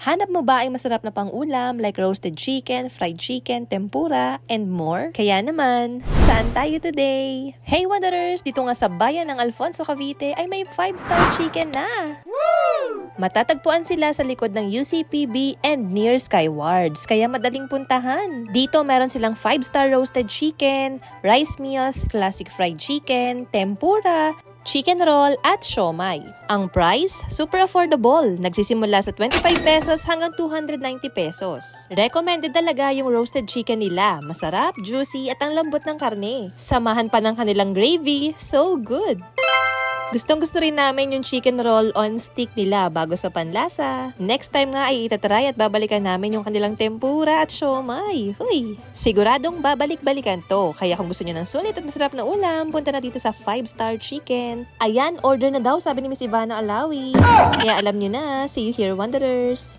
Hanap mo ba ay masarap na pang-ulam like roasted chicken, fried chicken, tempura, and more? Kaya naman, saan tayo today? Hey Wanderers! Dito nga sa bayan ng Alfonso, Cavite ay may 5-star chicken na! Woo! Matatagpuan sila sa likod ng UCPB and near Skywards, kaya madaling puntahan. Dito meron silang 5-star roasted chicken, rice meals, classic fried chicken, tempura, chicken roll at siomai. Ang price, super affordable. Nagsisimula sa 25 pesos hanggang 290 pesos. Recommended talaga yung roasted chicken nila. Masarap, juicy at ang lambot ng karne. Samahan pa ng kanilang gravy, so good! Gustong-gusto rin namin yung chicken roll on stick nila bago sa panlasa. Next time nga ay itatry at babalikan namin yung kanilang tempura at siomai. Huy! Siguradong babalik-balikan to. Kaya kung gusto nyo ng sulit at masarap na ulam, punta na dito sa 5-star chicken. Ayan, order na daw, sabi ni Miss Ivana Alawi. Kaya alam nyo na, see you here, Wanderers!